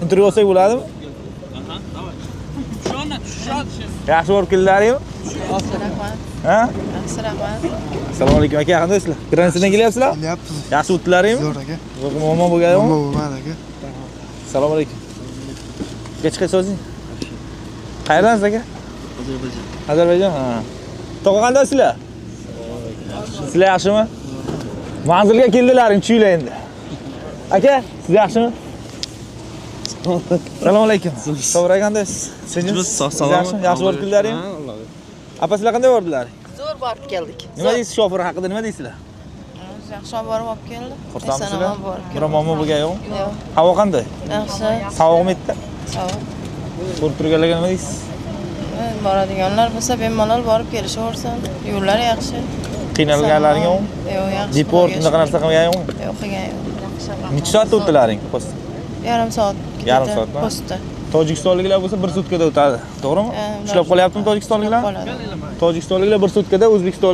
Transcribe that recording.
Intervyu olsak bo'ladimi? Yaxshi borib keldilaringmi? Ha? Assalomu alaykum aka, qandaysizlar? Gransiyadan kelyapsizlar? Kelyapmiz. Yaxshi o'tdilaringmi? Zo'r aka. Muammo bo'lganmi? Muammo bo'lmadi aka. Assalomu alaykum. Kechqurun so'zing. Qayerdansiz aka? Ozarbayjon. Ha. To'g'ri qandaysizlar? Sizlar yaxshimi? Manzilga keldilaring, chuylar endi. Aka, siz yaxshimi? Assalomu alaykum. To'g'ri qandaysiz? Siz sog'lommi? Yaxshi borib keldilaringmi? Apa sizlar qanday bordilaring? Zo'r borib keldik. Nima deysiz shofer haqida, nima deysizlar? Yaxshi borib olib keldi. Xursandmisizlar? borib keldi. Bir muammo bo'lgan yo'qmi? Yo'q. Havo qanday? Yaxshi. Sovuqmi etdi? Sovuq. Ko'rib turganlarga nima deysiz? Boradiganlar bo'lsa bemalol borib kelishaversin. Yo'llar yaxshi. Qiynalganlaring yo'qmi? Yo'q, yaxshi. Deport unaqa narsa qilgan yo'qmi? Yo'q, qilgan yo'q. Necha soatda o'tdilaring postda? Yarim soat. Yarim soatmi? Postda. Tojikistonliklar bo'lsa 1 sutkada o'tadi, to'g'rimi? ular Ishlab qolyaptimi tojikistonliklar? qoladi. Tojikistonliklar 1 sutkada, O'zbekiston